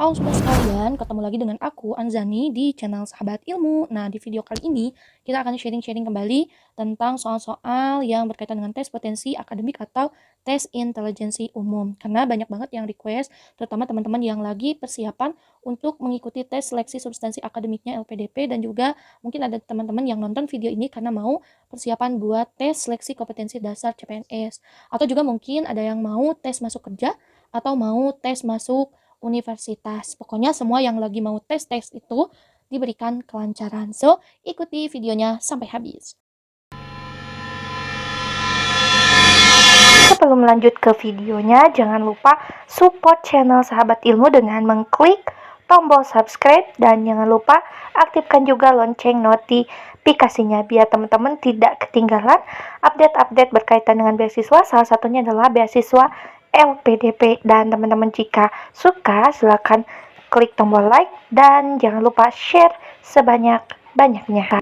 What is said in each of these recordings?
Halo sobat sekalian, ketemu lagi dengan aku Anzani di channel Sahabat Ilmu. Nah, di video kali ini kita akan sharing-sharing kembali tentang soal-soal yang berkaitan dengan tes potensi akademik atau tes intelijensi umum. Karena banyak banget yang request, terutama teman-teman yang lagi persiapan untuk mengikuti tes seleksi substansi akademiknya LPDP, dan juga mungkin ada teman-teman yang nonton video ini karena mau persiapan buat tes seleksi kompetensi dasar CPNS. Atau juga mungkin ada yang mau tes masuk kerja atau mau tes masuk universitas. Pokoknya semua yang lagi mau tes-tes itu diberikan kelancaran. So, ikuti videonya sampai habis. Sebelum lanjut ke videonya, jangan lupa support channel Sahabat Ilmu dengan mengklik tombol subscribe, dan jangan lupa aktifkan juga lonceng notifikasinya biar teman-teman tidak ketinggalan update-update berkaitan dengan beasiswa. Salah satunya adalah beasiswa LPDP. Dan teman-teman jika suka silahkan klik tombol like dan jangan lupa share sebanyak-banyaknya.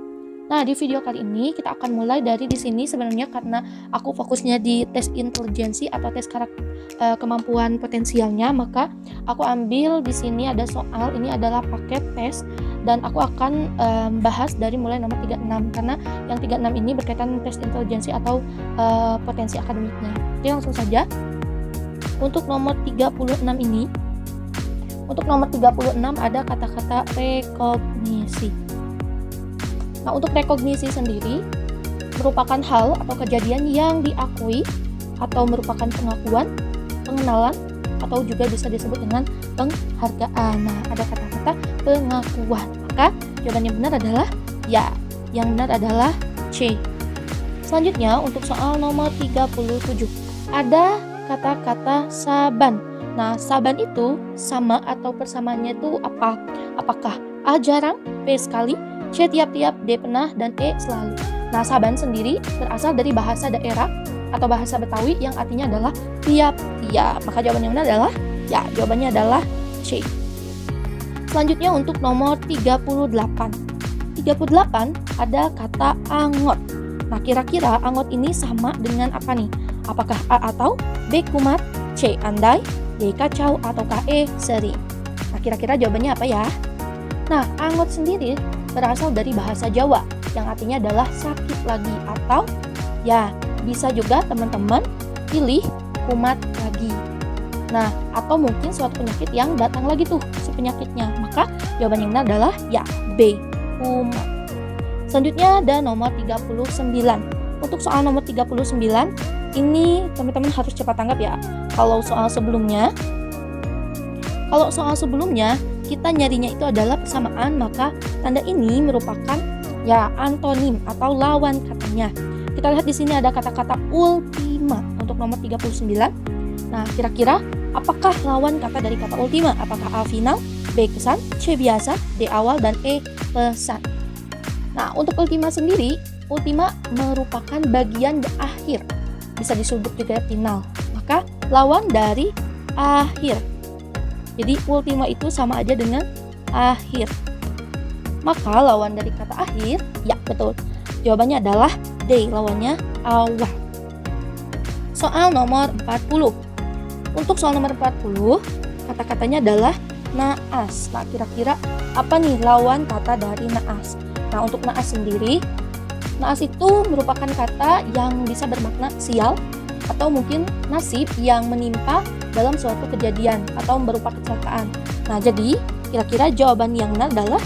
Nah, di video kali ini kita akan mulai dari di sini sebenarnya karena aku fokusnya di tes intelijensi atau tes kemampuan potensialnya, maka aku ambil di sini ada soal, ini adalah paket tes dan aku akan bahas dari mulai nomor 36 karena yang 36 ini berkaitan tes intelijensi atau potensi akademiknya. Oke, langsung saja. Untuk nomor 36 ini, untuk nomor 36 ada kata-kata rekognisi. Nah, untuk rekognisi sendiri merupakan hal atau kejadian yang diakui atau merupakan pengakuan, pengenalan, atau juga bisa disebut dengan penghargaan. Nah, ada kata-kata pengakuan. Maka jawaban yang benar adalah ya. Yang benar adalah C. Selanjutnya untuk soal nomor 37 ada kata-kata saban. Nah, saban itu sama atau persamaannya itu apa? Apakah A jarang, B sekali, C tiap-tiap, D pernah, dan E selalu. Nah, saban sendiri berasal dari bahasa daerah atau bahasa Betawi yang artinya adalah tiap-tiap. Maka jawaban yang benar adalah ya, jawabannya adalah C. Selanjutnya untuk nomor 38. 38 ada kata angot. Nah, kira-kira angot ini sama dengan apa nih? Apakah A atau B kumat, C andai, D kacau, ataukah E sering? Nah, kira-kira jawabannya apa ya? Nah, angot sendiri berasal dari bahasa Jawa yang artinya adalah sakit lagi, atau ya bisa juga teman-teman pilih kumat lagi. Nah, atau mungkin suatu penyakit yang datang lagi tuh si penyakitnya. Maka jawaban yang benar adalah ya B, kumat. Selanjutnya ada nomor 39. Untuk soal nomor 39 ini teman-teman harus cepat tanggap ya. Kalau soal sebelumnya kita nyarinya itu adalah persamaan, maka tanda ini merupakan ya antonim atau lawan katanya. Kita lihat di sini ada kata-kata ultima untuk nomor 39. Nah, kira-kira apakah lawan kata dari kata ultima? Apakah A final, B kesan, C biasa, D awal, dan E pesan? Nah, untuk ultima sendiri, ultima merupakan bagian akhir. Bisa disebut juga final. Maka lawan dari akhir. Jadi ultima itu sama aja dengan akhir. Maka lawan dari kata akhir, ya betul. Jawabannya adalah D, lawannya awal. Soal nomor 40. Untuk soal nomor 40, kata-katanya adalah naas. Nah, kira-kira apa nih lawan kata dari naas? Nah, untuk naas sendiri, naas itu merupakan kata yang bisa bermakna sial atau mungkin nasib yang menimpa dalam suatu kejadian atau berupa kecelakaan. Nah, jadi kira-kira jawaban yang benar adalah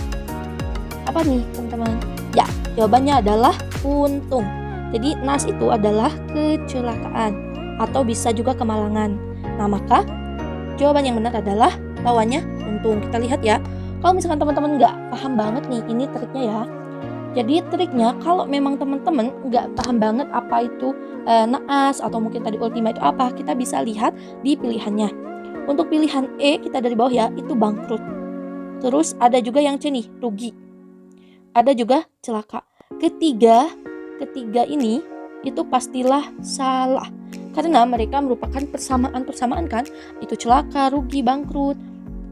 apa nih, teman-teman? Ya, jawabannya adalah untung. Jadi naas itu adalah kecelakaan atau bisa juga kemalangan. Nah, maka jawaban yang benar adalah lawannya untung. Kita lihat ya. Kalau misalkan teman-teman nggak paham banget nih, ini triknya ya. Jadi triknya kalau memang teman-teman nggak paham banget apa itu naas atau mungkin tadi ultima itu apa, kita bisa lihat di pilihannya. Untuk pilihan E kita dari bawah ya, itu bangkrut. Terus ada juga yang C nih, rugi. Ada juga celaka. Ketiga ini itu pastilah salah. Karena mereka merupakan persamaan kan, itu celaka, rugi, bangkrut.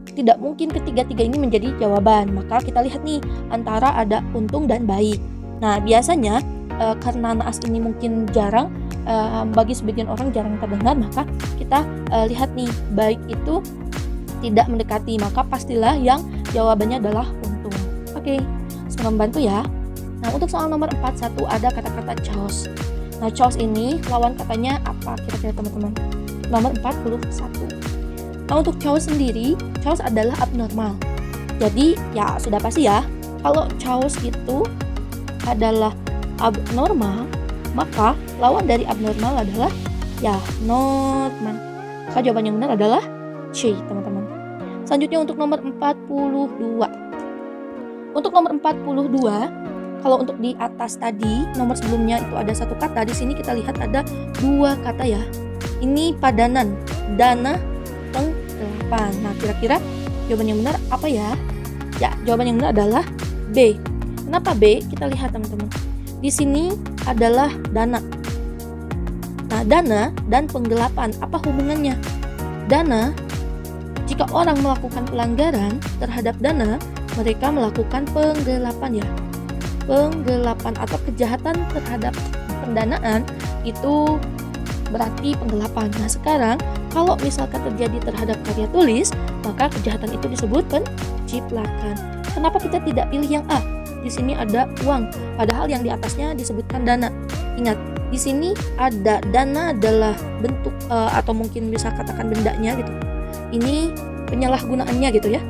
Tidak mungkin ketiga-tiga ini menjadi jawaban. Maka kita lihat nih antara ada untung dan baik. Nah, biasanya karena naas ini mungkin jarang, bagi sebagian orang jarang terdengar, maka kita lihat nih baik itu tidak mendekati, maka pastilah yang jawabannya adalah untung. Oke, semoga membantu ya. Nah, untuk soal nomor 41 ada kata-kata chaos. Nah, chaos ini lawan katanya apa kira-kira teman-teman? Nomor 41. Nah, untuk chaos sendiri, chaos adalah abnormal. Jadi, ya sudah pasti ya, kalau chaos itu adalah abnormal, maka lawan dari abnormal adalah ya normal. Maka jawaban yang benar adalah C, teman-teman. Selanjutnya untuk nomor 42. Untuk nomor 42, kalau untuk di atas tadi, nomor sebelumnya itu ada satu kata, di sini kita lihat ada dua kata ya. Ini padanan, dana, penggelapan. Nah, kira-kira jawaban yang benar apa ya? Ya, jawaban yang benar adalah B. Kenapa B? Kita lihat teman-teman. Di sini adalah dana. Nah, dana dan penggelapan, apa hubungannya? Dana, jika orang melakukan pelanggaran terhadap dana, mereka melakukan penggelapan ya. Penggelapan atau kejahatan terhadap pendanaan itu berarti penggelapan. Nah, sekarang kalau misalkan terjadi terhadap karya tulis, maka kejahatan itu disebut penciplakan. Kenapa kita tidak pilih yang A? Di sini ada uang, padahal yang di atasnya disebutkan dana. Ingat, di sini ada dana adalah bentuk atau mungkin bisa katakan bendanya gitu. Ini penyalahgunaannya gitu ya.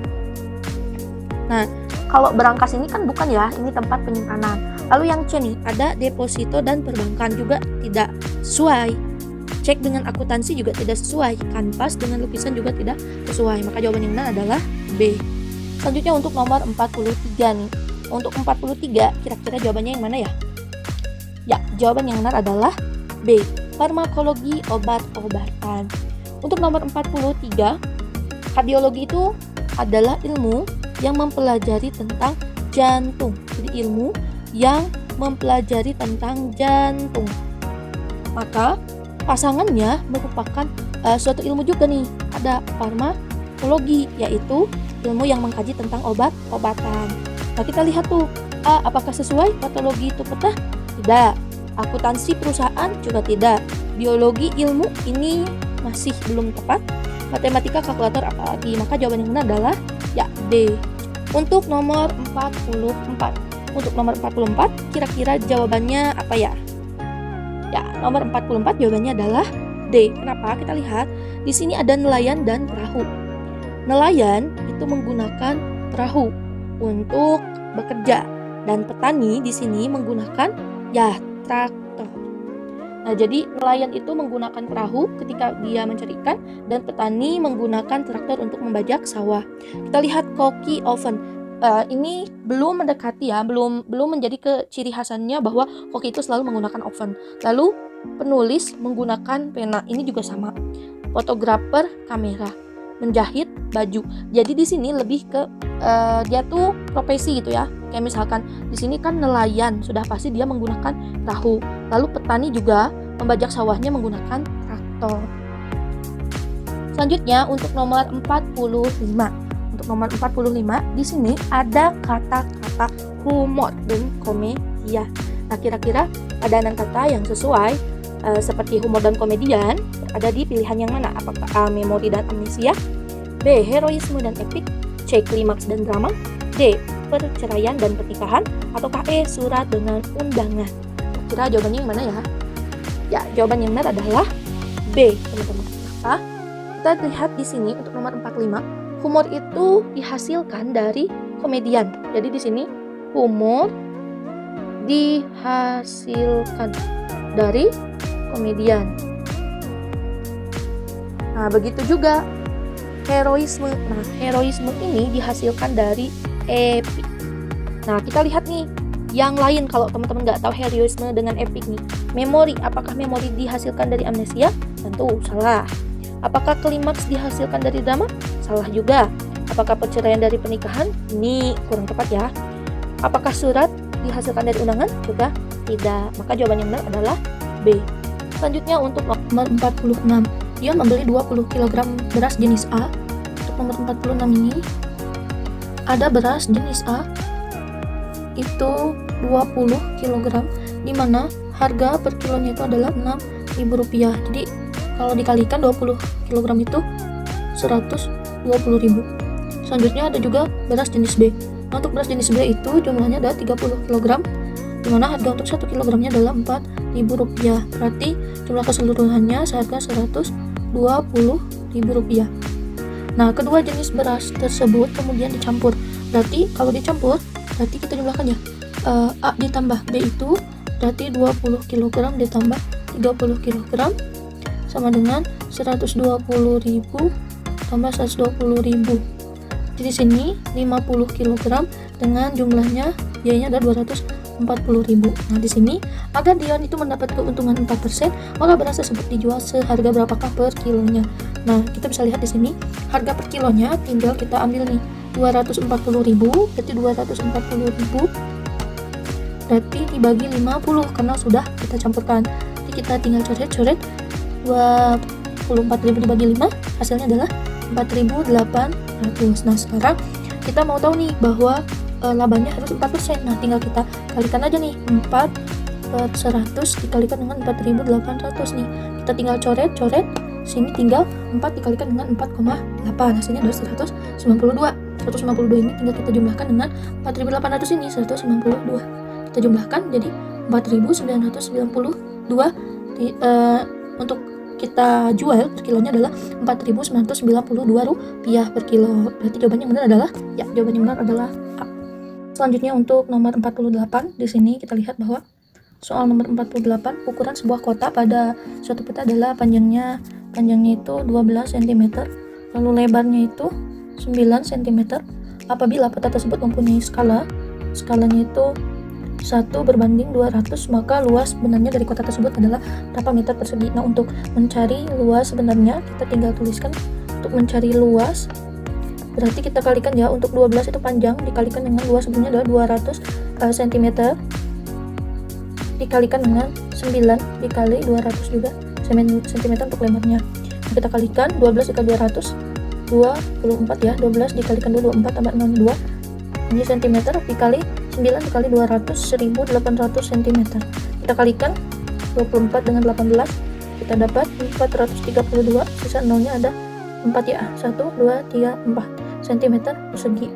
Nah, kalau berangkas ini kan bukan ya, ini tempat penyimpanan. Lalu yang C nih, ada deposito dan perbankan juga tidak sesuai. Cek dengan akuntansi juga tidak sesuai. Kanvas dengan lukisan juga tidak sesuai. Maka jawaban yang benar adalah B. Selanjutnya untuk nomor 43 nih. Untuk 43, kira-kira jawabannya yang mana ya? Ya, jawaban yang benar adalah B. Farmakologi obat-obatan. Untuk nomor 43, kardiologi itu adalah ilmu yang mempelajari tentang jantung. Jadi ilmu yang mempelajari tentang jantung. Maka pasangannya merupakan suatu ilmu juga nih. Ada farmakologi, yaitu ilmu yang mengkaji tentang obat-obatan. Nah, kita lihat tuh, A, apakah sesuai? Patologi itu peta? Tidak. Akuntansi perusahaan juga tidak. Biologi ilmu ini masih belum tepat. Matematika kalkulator apalagi? Maka jawaban yang benar adalah ya D. Untuk nomor 44. Untuk nomor 44, kira-kira jawabannya apa ya? Ya, nomor 44 jawabannya adalah D. Kenapa? Kita lihat di sini ada nelayan dan perahu. Nelayan itu menggunakan perahu untuk bekerja dan petani di sini menggunakan ya traktor. Nah, jadi nelayan itu menggunakan perahu ketika dia mencari ikan dan petani menggunakan traktor untuk membajak sawah. Kita lihat koki oven. Ini belum mendekati ya, belum menjadi ciri khasannya bahwa koki itu selalu menggunakan oven. Lalu penulis menggunakan pena, ini juga sama. Fotografer kamera, menjahit baju. Jadi di sini lebih ke dia tuh profesi gitu ya. Kayak misalkan di sini kan nelayan, sudah pasti dia menggunakan perahu. Lalu petani juga membajak sawahnya menggunakan traktor. Selanjutnya untuk nomor 45. Untuk nomor 45 di sini ada kata-kata humor dan komedian. Nah, kira-kira padanan kata yang sesuai seperti humor dan komedian ada di pilihan yang mana? Apakah A, memori dan amnesia, B, heroisme dan epik, C, klimaks dan drama, D, perceraian dan pernikahan, ataukah E, surat dengan undangan? Kira jawabannya yang mana ya? Ya, jawaban yang benar adalah B, teman-teman. Kenapa? Kita lihat di sini untuk nomor 45, humor itu dihasilkan dari komedian. Jadi di sini humor dihasilkan dari komedian. Nah, begitu juga heroisme. Nah, heroisme ini dihasilkan dari epik. Nah, kita lihat nih yang lain kalau teman-teman nggak tahu heroisme dengan epik nih. Memori, apakah memori dihasilkan dari amnesia? Tentu salah. Apakah klimaks dihasilkan dari drama? Salah juga. Apakah perceraian dari pernikahan? Ini kurang tepat ya. Apakah surat dihasilkan dari undangan? Juga tidak. Maka jawaban yang benar adalah B. Selanjutnya untuk nomor 46. Dia membeli 20 kg beras jenis A. Untuk nomor 46 ini ada beras jenis A itu 20 kg, di mana harga per kilonya itu adalah Rp6.000. Jadi kalau dikalikan 20 kg itu 100 20.000. Selanjutnya ada juga beras jenis B. Nah, untuk beras jenis B itu jumlahnya ada 30 kg, dimana harga untuk 1 kilogramnya adalah Rp4.000. Berarti jumlah keseluruhannya seharga Rp120.000. Nah, kedua jenis beras tersebut kemudian dicampur. Berarti kalau dicampur, berarti kita jumlahkan ya. A ditambah B itu berarti 20 kg ditambah 30 kg sama dengan 120.000 tambah 120.000. Jadi di sini 50 kg dengan jumlahnya biayanya ada 240.000. Nah, di sini agar Dion itu mendapat keuntungan 4%, maka beras tersebut dijual seharga berapakah per kilonya. Nah, kita bisa lihat di sini harga per kilonya tinggal kita ambil nih 240.000, berarti 240.000 berarti dibagi 50 karena sudah kita campurkan. Jadi kita tinggal coret-coret 24.000 dibagi 5, hasilnya adalah 4.800. Nah, sekarang kita mau tahu nih bahwa labanya harus 4%. Nah, tinggal kita kalikan aja nih 4 per 100 dikalikan dengan 4.800 nih. Kita tinggal coret-coret, sini tinggal 4 dikalikan dengan 4,8, hasilnya adalah 192. 192 ini tinggal kita jumlahkan dengan 4.800 ini, 192. Kita jumlahkan jadi 4.992 untuk kita jual per kilonya adalah Rp4.992 per kilo. Berarti jawabannya benar adalah jawabannya benar adalah A. Selanjutnya untuk nomor 48, di sini kita lihat bahwa soal nomor 48, ukuran sebuah kotak pada suatu peta adalah panjangnya itu 12 cm, lalu lebarnya itu 9 cm. Apabila peta tersebut mempunyai skalanya itu 1 berbanding 200, maka luas sebenarnya dari kotak tersebut adalah berapa meter persegi. Nah, untuk mencari luas sebenarnya kita tinggal tuliskan. Untuk mencari luas berarti kita kalikan ya, untuk 12 itu panjang dikalikan dengan luas sebenarnya adalah 200 cm dikalikan dengan 9 dikali 200 juga cm untuk lebarnya. Kita kalikan 12 dikali 200 24 ya, 12 dikalikan 24 tambah 62 ini cm dikali 9 dikali 200 1800 cm. Kita kalikan 24 dengan 18, kita dapat 432, sisa nolnya ada 4 ya, 1, 2, 3, 4 cm persegi.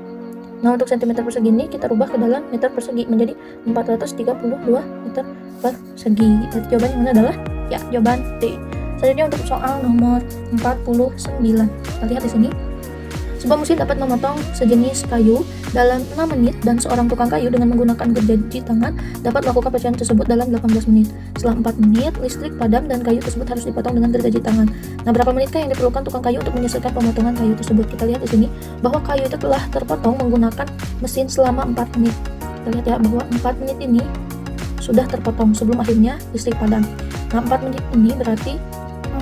Nah, untuk cm persegi ini kita rubah ke dalam meter persegi menjadi 432 meter persegi. Jadi jawaban yang mana adalah jawaban D. Selanjutnya untuk soal nomor 49, kita lihat di sini. Sebuah mesin dapat memotong sejenis kayu dalam 6 menit dan seorang tukang kayu dengan menggunakan gergaji tangan dapat melakukan pekerjaan tersebut dalam 18 menit. Setelah 4 menit, listrik padam dan kayu tersebut harus dipotong dengan gergaji tangan. Nah, berapa menitkah yang diperlukan tukang kayu untuk menyelesaikan pemotongan kayu tersebut? Kita lihat di sini bahwa kayu itu telah terpotong menggunakan mesin selama 4 menit. Kita lihat ya bahwa 4 menit ini sudah terpotong sebelum akhirnya listrik padam. Nah, 4 menit ini berarti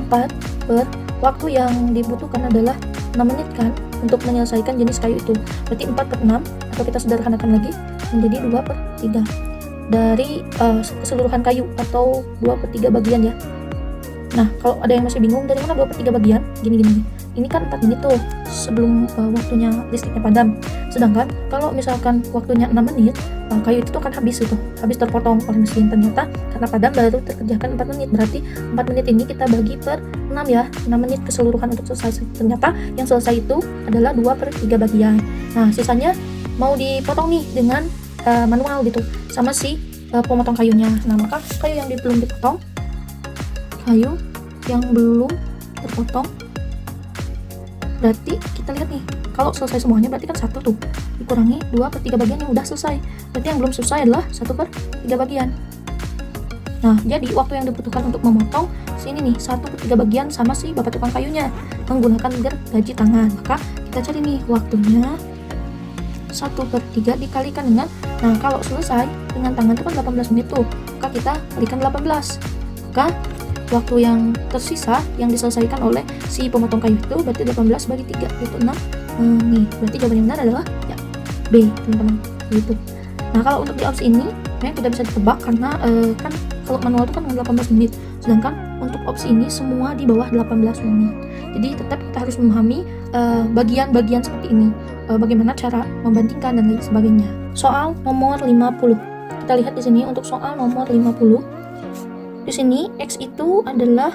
4 per waktu yang dibutuhkan adalah 6 menit kan untuk menyelesaikan jenis kayu itu. Berarti 4 per 6 atau kita sederhanakan lagi menjadi 2 per 3 dari keseluruhan kayu atau 2 per 3 bagian ya. Nah, kalau ada yang masih bingung dari mana 2 per 3 bagian, gini. Ini kan 4 menit tuh sebelum waktunya listriknya padam. Sedangkan kalau misalkan waktunya 6 menit, kayu itu tuh kan habis terpotong oleh mesin. Ternyata karena padam baru terkerjakan 4 menit. Berarti 4 menit ini kita bagi per 6 ya. 6 menit keseluruhan untuk selesai. Ternyata yang selesai itu adalah 2 per 3 bagian. Nah, sisanya mau dipotong nih dengan manual gitu sama si pemotong kayunya. Nah, maka kayu yang belum terpotong berarti kita lihat nih, kalau selesai semuanya berarti kan 1 tuh dikurangi 2 per 3 bagian yang udah selesai. Berarti yang belum selesai adalah 1 per 3 bagian. Nah, jadi waktu yang dibutuhkan untuk memotong sini nih 1 per 3 bagian sama si bapak tukang kayunya menggunakan gergaji tangan. Maka kita cari nih waktunya 1 per 3 dikalikan dengan, nah kalau selesai dengan tangan itu kan 18 menit tuh, maka kita kalikan 18. Maka waktu yang tersisa yang diselesaikan oleh si pemotong kayu itu berarti 18 bagi 3 itu 6 nih. Berarti jawaban yang benar adalah B, teman-teman, gitu. Nah, kalau untuk di opsi ini memang tidak bisa ditebak karena kan kalau manual itu kan 18 menit, sedangkan untuk opsi ini semua di bawah 18 menit. Jadi tetap kita harus memahami bagian-bagian seperti ini, bagaimana cara membandingkan dan lain sebagainya. Soal nomor 50. Kita lihat di sini untuk soal nomor 50. Di sini X itu adalah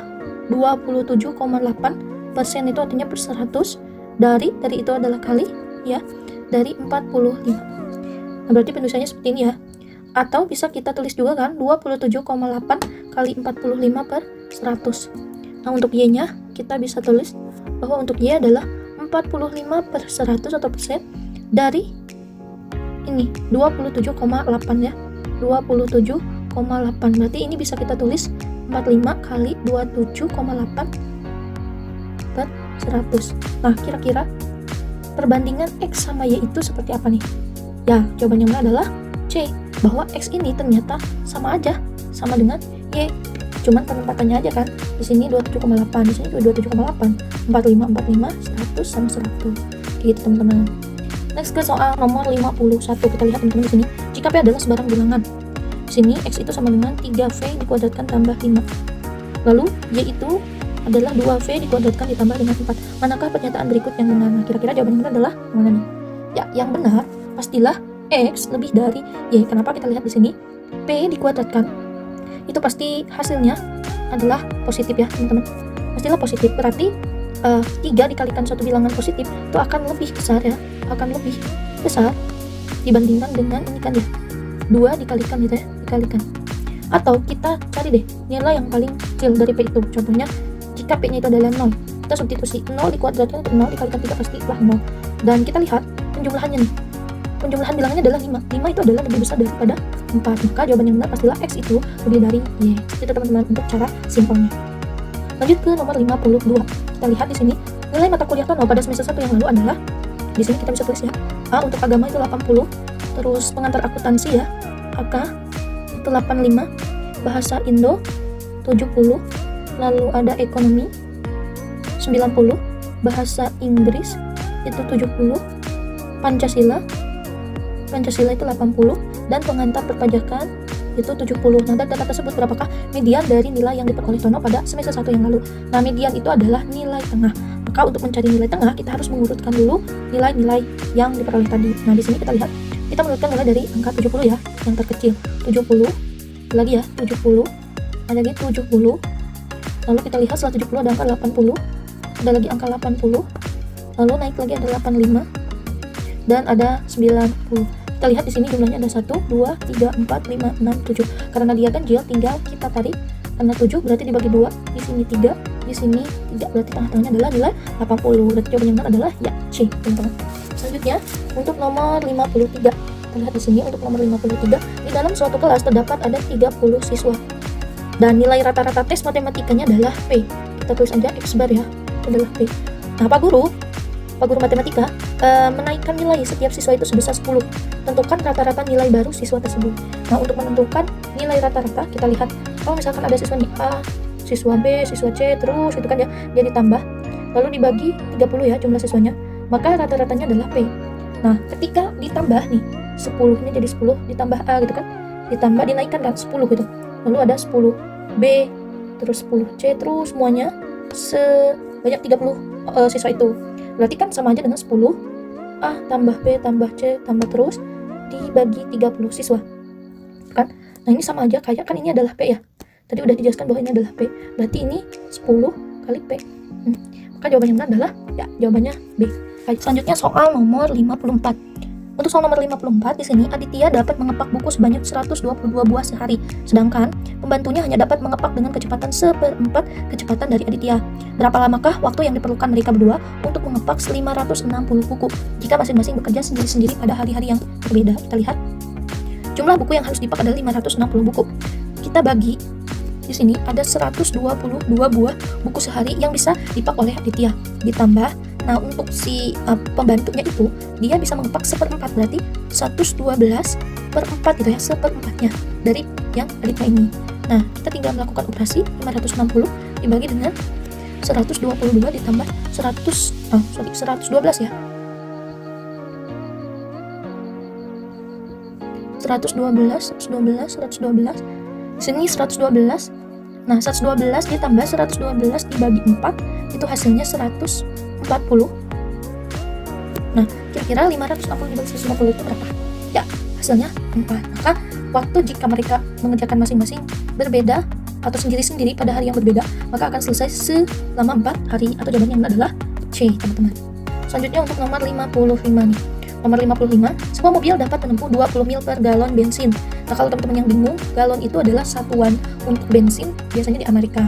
27,8%, itu artinya per 100 dari itu adalah kali ya, dari 45. Nah, berarti penulisannya seperti ini ya. Atau bisa kita tulis juga kan 27,8 kali 45 per 100. Nah, untuk Y-nya kita bisa tulis bahwa untuk Y adalah 45 per 100 atau persen dari ini 27,8 ya. 27,8. Berarti ini bisa kita tulis 45 kali 27,8 per 100. Nah, kira-kira perbandingan X sama Y itu seperti apa nih? Ya, jawaban yang benar adalah C, bahwa X ini ternyata sama aja, sama dengan Y. Cuman penempatannya aja kan. Di sini 27,8, di sini juga 27,8. 45, 100 sama 100. Gitu, teman-teman. Next ke soal nomor 51. Kita lihat teman-teman di sini. Jika P adalah sebarang bilangan. Di sini X itu sama dengan 3V dikuadratkan tambah 5. Lalu Y itu adalah 2V dikuadratkan ditambah dengan 4. Manakah pernyataan berikut yang benar? Nah, kira-kira jawaban yang benar adalah yang mana nih? Ya, yang benar pastilah X lebih dari Y. Kenapa? Kita lihat di sini. P dikuadratkan. Itu pasti hasilnya adalah positif ya, teman-teman. Pastilah positif. Berarti 3 dikalikan suatu bilangan positif itu akan lebih besar ya. Akan lebih besar dibandingkan dengan ini kan ya. 2 dikalikan gitu ya, dikalikan. Atau kita cari deh nilai yang paling kecil dari P itu. Contohnya jika P-nya itu adalah 0, kita substitusi 0 dikuadratkan itu 0 dikalikan 3 pastilah 0. Dan kita lihat penjumlahannya nih. Penjumlahan bilangannya adalah 5. 5 itu adalah lebih besar daripada 4. Maka jawaban yang benar pastilah X itu lebih dari Y. Itu teman-teman untuk cara simpelnya. Lanjut ke nomor 52. Kita lihat di sini nilai mata kuliah Tono pada semester 1 yang lalu adalah, di sini kita bisa tulis ya. A untuk agama itu 80, terus pengantar akuntansi ya, AK itu 85, bahasa Indo 70, lalu ada ekonomi 90, bahasa Inggris itu 70, Pancasila itu 80, dan pengantar perpajakan itu 70. Nah, data tersebut berapakah median dari nilai yang diperoleh Tono pada semester 1 yang lalu? Nah, median itu adalah nilai tengah. Maka untuk mencari nilai tengah, kita harus mengurutkan dulu nilai-nilai yang diperoleh tadi. Nah, di sini kita lihat, kita mengurutkan mulai dari angka 70 ya, yang terkecil. 70, lagi ya, 70, ada lagi 70. Lalu kita lihat setelah 70 ada angka 80, ada lagi angka 80, lalu naik lagi ada 85, dan ada 90. Kita lihat di sini jumlahnya ada 1, 2, 3, 4, 5, 6, 7. Karena dia ganjil, tinggal kita tarik. Karena 7 berarti dibagi 2. Di sini 3, di sini 3. Berarti tengah-tengahnya adalah nilai 80. Berarti jawaban yang benar adalah ya, C, teman-teman. Selanjutnya, untuk nomor 53. Kita lihat di sini untuk nomor 53. Di dalam suatu kelas terdapat ada 30 siswa. Dan nilai rata-rata tes matematikanya adalah P. Kita tulis aja X bar ya. Itu adalah P. Nah, Pak Guru matematika menaikkan nilai setiap siswa itu sebesar 10. Tentukan rata-rata nilai baru siswa tersebut. Nah, untuk menentukan nilai rata-rata, kita lihat kalau misalkan ada siswa nih A, siswa B, siswa C, terus itu kan ya, dia ditambah lalu dibagi 30 ya jumlah siswanya, maka rata-ratanya adalah P. Nah, ketika ditambah nih 10 ini jadi 10 ditambah A gitu kan, ditambah dinaikkan kan 10 gitu, lalu ada 10 B, terus 10 C, terus semuanya sebanyak 30 siswa itu. Berarti kan sama aja dengan 10 A tambah B tambah C tambah terus dibagi 30 siswa kan. Nah, ini sama aja kayak kan ini adalah P ya. Tadi udah dijelaskan bahwa ini adalah P. Berarti ini 10 kali P. Maka jawabannya benar adalah ya, jawabannya B. Baik, selanjutnya soal nomor 54. Untuk soal nomor 54 di sini Aditya dapat mengepak buku sebanyak 122 buah sehari, sedangkan pembantunya hanya dapat mengepak dengan kecepatan 1/4 kecepatan dari Aditya. Berapa lamakah waktu yang diperlukan mereka berdua untuk mengepak 560 buku jika masing-masing bekerja sendiri-sendiri pada hari-hari yang berbeda? Kita lihat. Jumlah buku yang harus dipak adalah 560 buku. Kita bagi di sini ada 122 buah buku sehari yang bisa dipak oleh Aditya. Ditambah, nah untuk si pembantunya itu dia bisa mengepak 1/4, berarti 112/4 gitu ya, 1/4-nya dari yang Aditya ini. Nah, kita tinggal melakukan operasi 560 dibagi dengan 122 ditambah 112 ya. 112. Di sini 112. Nah, 112 ditambah 112 dibagi 4 itu hasilnya 140. Nah, kira-kira 560 dibagi 150 itu berapa? Ya, hasilnya 4. Maka waktu jika mereka mengerjakan masing-masing berbeda atau sendiri-sendiri pada hari yang berbeda, maka akan selesai selama 4 hari, atau jawabannya adalah C, teman-teman. Selanjutnya untuk nomor 55 nih. Nomor 55, sebuah mobil dapat menempuh 20 mil per galon bensin. Nah, kalau teman-teman yang bingung, galon itu adalah satuan untuk bensin, biasanya di Amerika.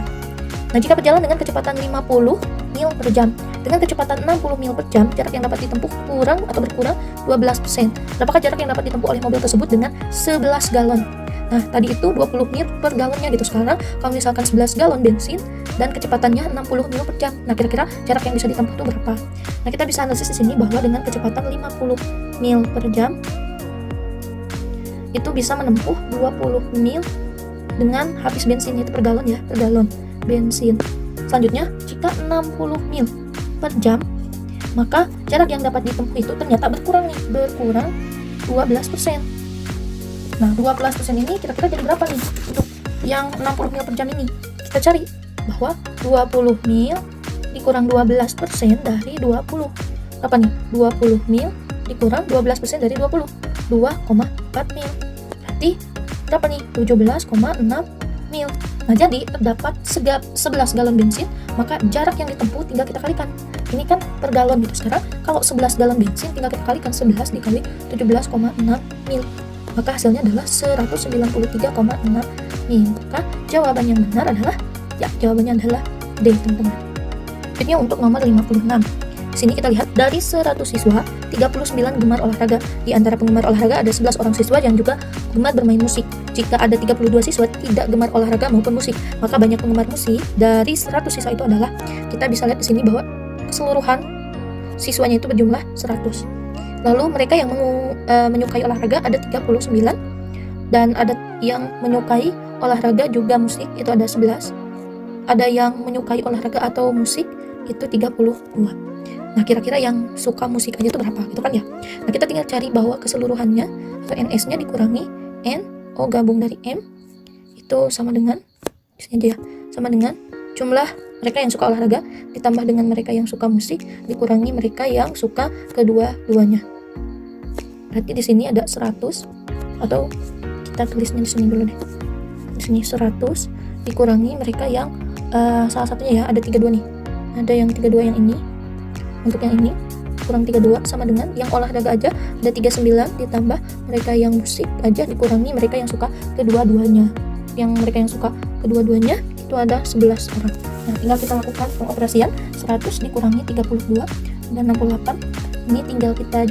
Nah, jika berjalan dengan kecepatan 50 mil per jam, dengan kecepatan 60 mil per jam, jarak yang dapat ditempuh kurang atau berkurang 12%. Berapakah jarak yang dapat ditempuh oleh mobil tersebut dengan 11 galon? Nah, tadi itu 20 mil per galonnya gitu. Sekarang, kalau misalkan 11 galon bensin dan kecepatannya 60 mil per jam. Nah, kira-kira jarak yang bisa ditempuh itu berapa? Nah, kita bisa analisis di sini bahwa dengan kecepatan 50 mil per jam, itu bisa menempuh 20 mil dengan habis bensin itu per galon ya, per galon bensin. Selanjutnya, jika 60 mil per jam, maka jarak yang dapat ditempuh itu ternyata berkurang nih, berkurang 12%. Nah, 12% ini kira-kira jadi berapa nih untuk yang 60 mil per jam ini? Kita cari bahwa 20 mil dikurang 12% dari 20. Apa nih? 20 mil dikurang 12% dari 20. 2,4 mil. Berarti berapa nih? 17,6 mil. Nah, jadi terdapat 11 galon bensin, maka jarak yang ditempuh tinggal kita kalikan. Ini kan per galon gitu. Sekarang kalau 11 galon bensin tinggal kita kalikan 11 dikali 17,6 mil. Maka hasilnya adalah 193,6 mil. Maka jawaban yang benar adalah jawabannya adalah D, teman-teman. Selanjutnya untuk nomor 56. Di sini kita lihat dari 100 siswa, 39 gemar olahraga. Di antara penggemar olahraga ada 11 orang siswa yang juga gemar bermain musik. Jika ada 32 siswa tidak gemar olahraga maupun musik, maka banyak penggemar musik dari 100 siswa itu adalah, kita bisa lihat di sini bahwa keseluruhan siswanya itu berjumlah 100. Lalu mereka yang menyukai olahraga ada 39, dan ada yang menyukai olahraga juga musik itu ada 11. Ada yang menyukai olahraga atau musik itu 32. Nah, kira-kira yang suka musik aja itu berapa? Gitu kan ya. Nah, kita tinggal cari bahwa keseluruhannya atau NS-nya dikurangi N, O gabung dari M, itu sama dengan, di sini aja ya, sama dengan jumlah mereka yang suka olahraga ditambah dengan mereka yang suka musik dikurangi mereka yang suka kedua-duanya. Berarti di sini ada 100, atau kita tulisnya di sini dulu deh. Di sini 100 dikurangi mereka yang salah satunya ya, ada 32 nih. Ada yang 32 yang ini. Untuk yang ini kurang 32 sama dengan yang olahraga aja ada 39 ditambah mereka yang musik aja dikurangi mereka yang suka kedua-duanya. Yang mereka yang suka kedua-duanya itu ada 11 orang. Nah, tinggal kita lakukan pengoperasian. 100 dikurangi 32 dan 68. Ini tinggal kita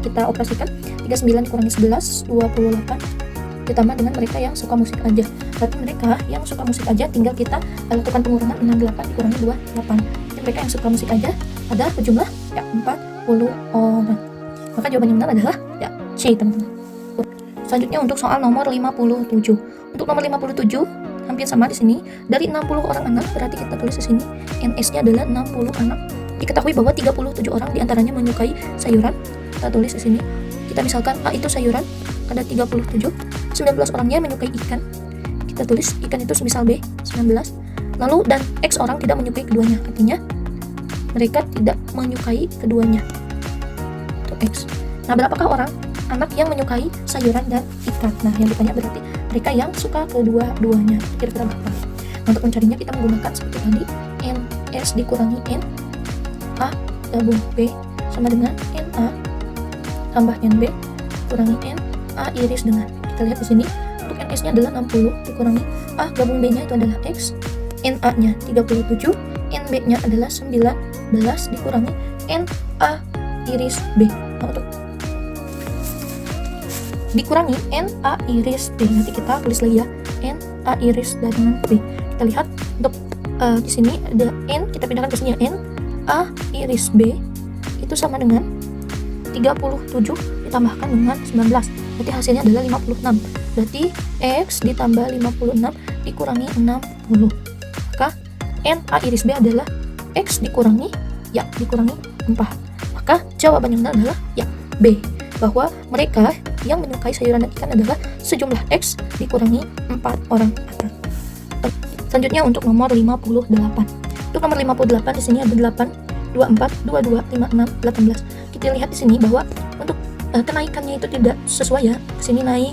kita operasikan. 39 dikurangi 11, 28 ditambah dengan mereka yang suka musik aja. Berarti mereka yang suka musik aja tinggal kita lakukan pengurangan 68 dikurangi 28. Jadi mereka yang suka musik aja ada berjumlah 40 orang. Maka jawaban yang benar adalah C, teman-teman. Selanjutnya untuk soal nomor 57. Untuk nomor 57 hampir sama di sini. Dari 60 orang anak, berarti kita tulis di sini NS-nya adalah 60 anak. Diketahui bahwa 37 orang diantaranya menyukai sayuran. Kita tulis di sini. Kita misalkan A itu sayuran, ada 37. 19 orangnya menyukai ikan. Kita tulis ikan itu semisal B, 19. Lalu dan X orang tidak menyukai keduanya. Artinya mereka tidak menyukai keduanya. Itu X. Nah, berapakah orang anak yang menyukai sayuran dan ikan? Nah, yang ditanya berarti mereka yang suka kedua-duanya. Kira-kira berapa? Nah, untuk mencarinya kita menggunakan seperti tadi, NS dikurangi N, A gabung B sama dengan NA tambah NB kurangi N, A iris dengan. Kita lihat di sini untuk NS-nya adalah 60 dikurangi A gabung B-nya itu adalah X, NA-nya 37, NB-nya adalah 19 dikurangi NA iris B. Nah, untuk dikurangi NA iris B. Nanti kita tulis lagi ya, NA iris dengan B. Kita lihat untuk di sini ada N, kita pindahkan ke sini ya, N A iris B itu sama dengan 37 ditambahkan dengan 19. Berarti hasilnya adalah 56. Berarti X ditambah 56 dikurangi 60. Maka NA iris B adalah X dikurangi dikurangi 4. Maka jawaban yang benar adalah B, bahwa mereka yang menyukai sayuran dan ikan adalah sejumlah X dikurangi 4 orang anak. Selanjutnya untuk nomor 58. Untuk nomor 58 di sini ada 8, 24, 22, 56, 18. Kita lihat di sini bahwa untuk kenaikannya itu tidak sesuai ya. Di sini naik,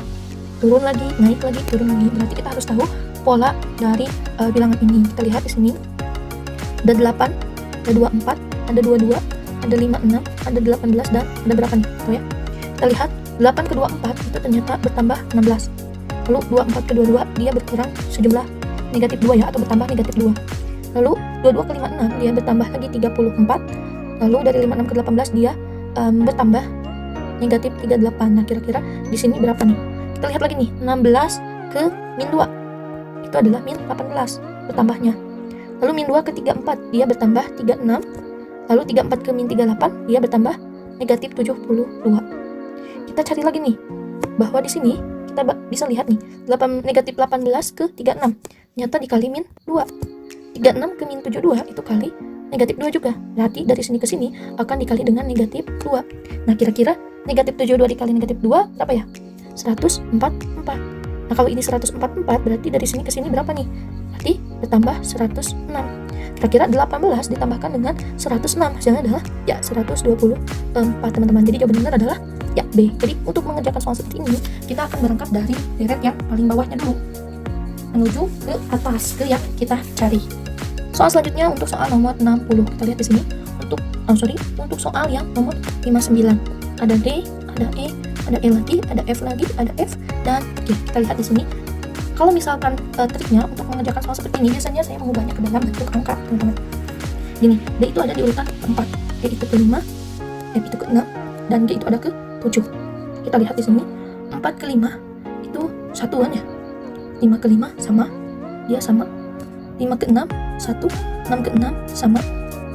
turun lagi, naik lagi, turun lagi. Berarti kita harus tahu pola dari bilangan ini. Kita lihat di sini ada 8, ada 24, ada 22, ada ada 56, ada 18, dan ada berapa nih? Tuh ya. Kita lihat 8 ke 24 itu ternyata bertambah 16. Lalu 24 ke 22 dia berkurang sejumlah negatif 2 ya, atau bertambah negatif 2. Lalu 22 ke 56 dia bertambah lagi 34. Lalu dari 56 ke 18 dia bertambah negatif 38. Nah, kira-kira di sini berapa nih? Kita lihat lagi nih, 16 ke min 2 itu adalah min 18 bertambahnya. Lalu min 2 ke 34 dia bertambah 36. Lalu 34 ke min 38 dia bertambah negatif 72. Kita cari lagi nih, bahwa di sini kita bisa lihat nih, negatif 18 ke 36 ternyata dikali min 2. 36 ke min 72 itu kali negatif 2 juga. Berarti dari sini ke sini akan dikali dengan negatif 2. Nah, kira-kira negatif 72 dikali negatif 2 berapa ya? 144. Nah, kalau ini 144 berarti dari sini ke sini berapa nih? Berarti bertambah 106. Kira-kira 18 ditambahkan dengan 106 hasilnya adalah ya 124, teman-teman. Jadi jawaban benar adalah ya B. Jadi untuk mengerjakan soal seperti ini kita akan berangkat dari deret yang paling bawahnya dulu menuju ke atas ke yang kita cari. Soal selanjutnya untuk soal nomor 60. Kita lihat di sini untuk soal yang nomor 59. Ada D, ada E, ada E lagi, ada F lagi, ada F dan G. Kita lihat di sini. Kalau misalkan triknya untuk mengerjakan soal seperti ini, biasanya saya mengubahnya ke dalam bentuk angka, teman-teman. Gini, D itu ada di urutan 4, E itu ke 5, F itu ke 6, dan G itu ada ke 7. Kita lihat di sini, 4 ke 5 itu satuan ya. 5 ke 5 sama, dia sama. 5 ke 6 1, 6 ke 6 sama,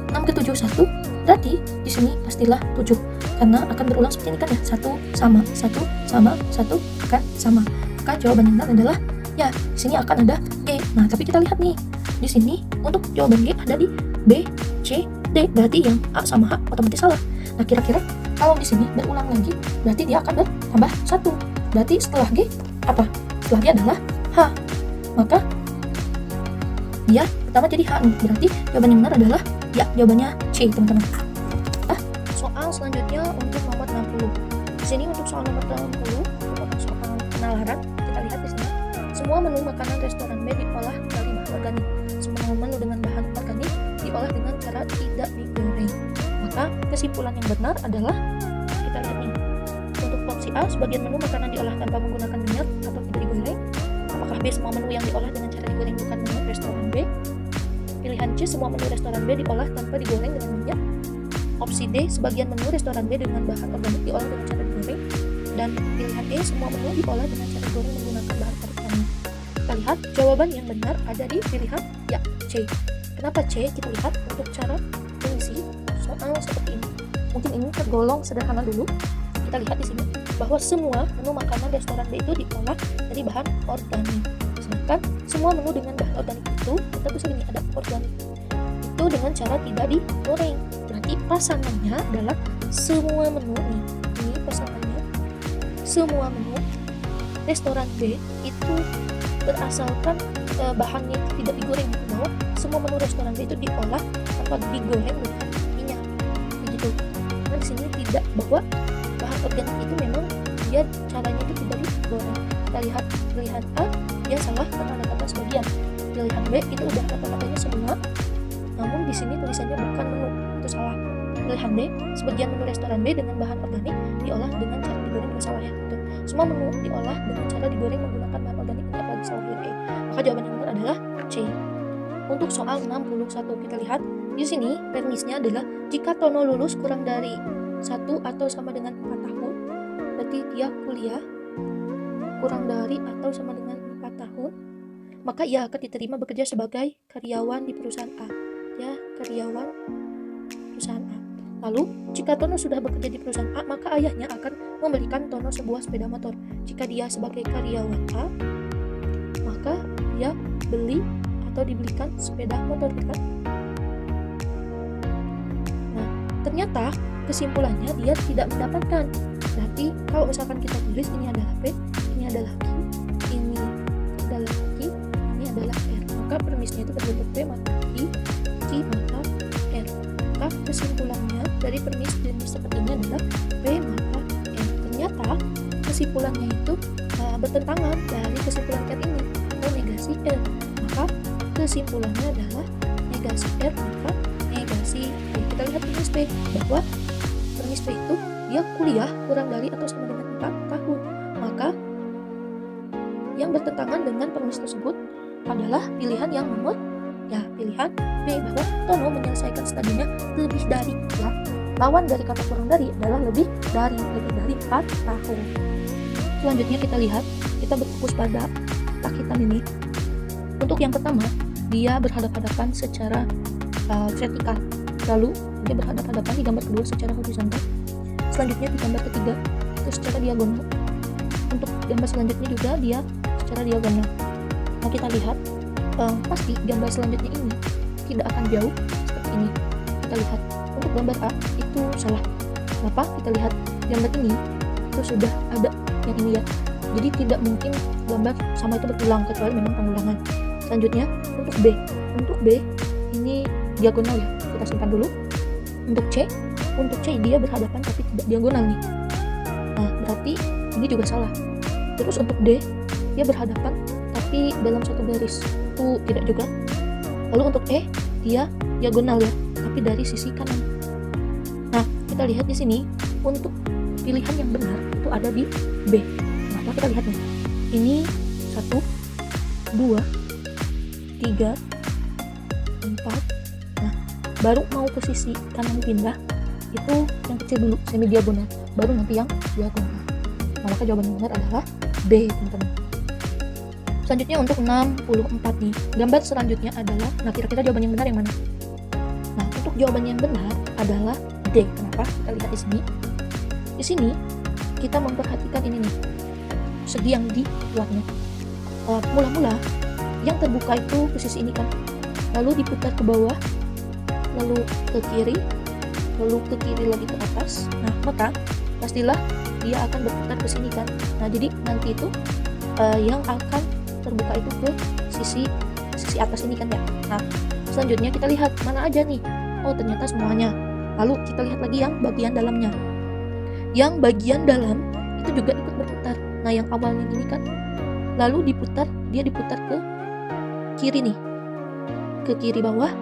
6 ke 7 1. Berarti di sini pastilah 7 karena akan berulang seperti ini kan ya, 1 sama 1 sama 1 akan sama. Maka jawaban yang benar adalah ya di sini akan ada G. Nah, tapi kita lihat nih. Di sini untuk jawaban G ada di B, C, D. Berarti yang A sama H otomatis salah. Nah, kira-kira kalau di sini berulang lagi, berarti dia akan bertambah 1. Berarti setelah G apa? Setelah G adalah H. Maka dia pertama jadi H nih. Berarti jawaban yang benar adalah ya jawabannya C, teman-teman. Soal selanjutnya untuk nomor 60. Di sini untuk soal nomor 60 untuk soal penalaran, kita lihat di sini. Semua menu makanan restoran B diolah dari bahan organik. Semua menu dengan bahan organik diolah dengan cara tidak digoreng. Maka kesimpulan yang benar adalah kita lihat nih. Untuk opsi A, sebagian menu makanan diolah tanpa menggunakan minyak atau tidak digoreng. Apakah B, semua menu yang diolah dengan cara digoreng bukan menu restoran B? Pilihan C, semua menu restoran B diolah tanpa digoreng dengan minyak. Opsi D, sebagian menu restoran B dengan bahan organik diolah dengan cara digoreng. Dan pilihan E, semua menu diolah dengan cara digoreng menggunakan bahan organik. Kita lihat jawaban yang benar ada di pilihan ya C. Kenapa C? Kita lihat untuk cara mengisi soal seperti ini. Mungkin ini tergolong sederhana dulu. Kita lihat di sini bahwa semua menu makanan restoran B itu diolah dari bahan organik. Sedangkan semua menu dengan bahan organik itu kita tulis ini ada organik. Itu dengan cara tidak digoreng. Berarti pasangannya adalah semua menu nih. Ini pasangannya semua menu restoran B itu berasalkan bahannya tidak digoreng, bahwa semua menu restoran B itu diolah tanpa digoreng dengan minyak. Begitu. Nah, di sini tidak, bahwa bahan organik itu memang dia caranya itu tidak digoreng. Kita lihat pilihan A, dia salah karena ada kata sebagian. Pilihan B itu udah kata-katanya semua, namun di sini tulisannya bukan menu, itu salah. Pilihan D, sebagian menu restoran B dengan bahan organik diolah dengan cara digoreng, itu salah ya. Tuh. Semua menu diolah dengan cara digoreng menggunakan bahan organik, ini apalagi salah huruf E. Maka jawaban yang benar adalah C. Untuk soal 61 kita lihat di sini premisnya adalah jika Tono lulus kurang dari 1 atau sama dengan 4 tahun, berarti dia kuliah kurang dari atau sama dengan 4 tahun, maka ia akan diterima bekerja sebagai karyawan di perusahaan A. Ya, karyawan perusahaan A. Lalu, jika Tono sudah bekerja di perusahaan A, maka ayahnya akan memberikan Tono sebuah sepeda motor. Jika dia sebagai karyawan A, maka dia beli atau dibelikan sepeda motor, kan? Nah, ternyata kesimpulannya dia tidak mendapatkan. Berarti kalau misalkan kita tulis ini adalah P, ini adalah Q, ini adalah Q, ini adalah R. Maka premisnya itu berbentuk P maka I, Q maka R. Maka kesimpulannya dari premis seperti ini adalah P maka R. Ternyata kesimpulannya itu bertentangan dari kesimpulan R ini atau negasi R. Maka kesimpulannya adalah negasi R maka negasi si B. Kita lihat pengemis B bahwa pengemis B itu dia kuliah kurang dari atau sama dengan 4 tahun. Maka yang bertentangan dengan pengemis tersebut adalah pilihan yang nomor pilihan B, bahwa Tono menyelesaikan studinya lebih dari lawan dari kata kurang dari adalah lebih dari 4 tahun. Selanjutnya kita berfokus pada tak hitam ini. Untuk yang pertama, dia berhadapan-hadapan secara vertikal, lalu dia berhadapan-hadapan di gambar kedua secara horizontal. Selanjutnya di gambar ketiga itu secara diagonal. Untuk gambar selanjutnya juga dia secara diagonal. Nah, kita lihat pasti gambar selanjutnya ini tidak akan jauh seperti ini. Kita lihat untuk gambar A itu salah. Kenapa? Kita lihat gambar ini itu sudah ada yang ini ya. Jadi tidak mungkin gambar sama itu berulang kecuali memang pengulangan. Selanjutnya untuk B ini diagonal ya. Kita simpan dulu. Untuk C dia berhadapan tapi tidak diagonal nih. Nah, berarti ini juga salah. Terus untuk D dia berhadapan tapi dalam satu garis. Itu tidak juga. Lalu untuk E dia diagonal ya, tapi dari sisi kanan. Nah, kita lihat di sini untuk pilihan yang benar itu ada di B. Nah, kita lihat nih. Ini 1 2 3 4. Nah, baru mau ke sisi kanan pindah itu yang kecil dulu, semi diagonal, baru nanti yang diagonal. Nah, maka jawaban yang benar adalah B, teman-teman. Selanjutnya untuk 64 nih. Gambar selanjutnya adalah, nah kira-kira jawaban yang benar yang mana? Nah, untuk jawaban yang benar adalah D. Kenapa? Kita lihat di sini. Di sini kita memperhatikan ini nih, segi yang di luarnya. Mula-mula yang terbuka itu ke sisi ini kan, lalu diputar ke bawah, lalu ke kiri, lalu ke kiri lagi ke atas. Nah, maka pastilah dia akan berputar ke sini kan. Nah, jadi nanti itu yang akan terbuka itu ke sisi atas ini kan ya. Nah, selanjutnya kita lihat mana aja nih. Oh, ternyata semuanya. Lalu kita lihat lagi yang bagian dalamnya. Yang bagian dalam itu juga ikut berputar. Nah, yang awalnya gini kan, lalu dia diputar ke kiri nih, ke kiri bawah.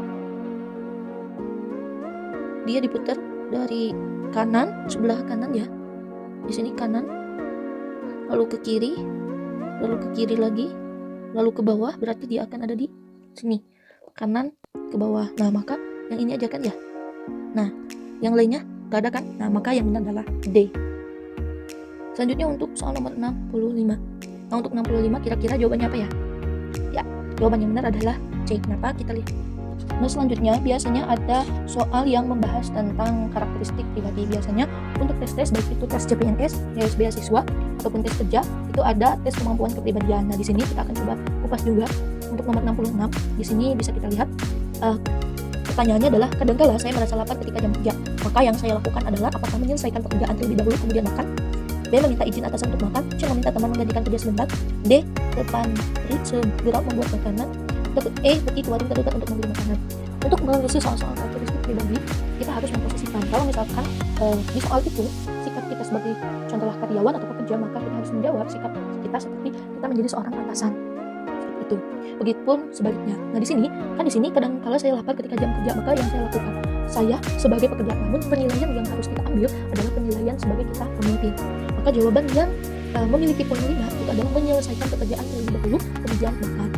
Dia diputar dari kanan, sebelah kanan ya. Di sini kanan, lalu ke kiri lagi, lalu ke bawah, berarti dia akan ada di sini, kanan ke bawah. Nah, maka yang ini aja kan ya. Nah, yang lainnya gak ada kan. Nah, maka yang benar adalah D. Selanjutnya untuk soal nomor 65. Nah, untuk 65 kira-kira jawabannya apa ya? Ya, jawaban yang benar adalah C. Kenapa? Kita lihat. Nah, selanjutnya biasanya ada soal yang membahas tentang karakteristik pribadi. Biasanya untuk tes baik itu tes CPNS, tes beasiswa ataupun tes kerja, itu ada tes kemampuan kepribadian. Nah, di sini kita akan coba kupas juga untuk nomor 66. Di sini bisa kita lihat pertanyaannya adalah, kadangkala saya merasa lapar ketika jam kerja. Maka yang saya lakukan adalah apakah menyelesaikan pekerjaan terlebih dahulu kemudian makan? B. Meminta izin atasan untuk makan. C. Meminta teman menggantikan kerja sebentar. D. Ke pantry segera membuat makanan. E. Pergi ke warung terdekat untuk membeli makanan. Untuk mengisi soal-soal karakteristik pribadi, kita harus memposisikan. Kalau misalkan di soal itu sikap kita sebagai contohlah karyawan atau pekerja, maka kita harus menjawab sikap kita seperti kita menjadi seorang atasan. Seperti itu. Begitupun sebaliknya. Nah, di sini kadang kala saya lapar ketika jam kerja, maka yang saya lakukan, saya sebagai pekerja, namun penilaian yang harus kita ambil adalah penilaian sebagai kita pemimpin. Maka jawaban yang memiliki poin 5 itu adalah menyelesaikan pekerjaan terlebih dahulu kemudian makan.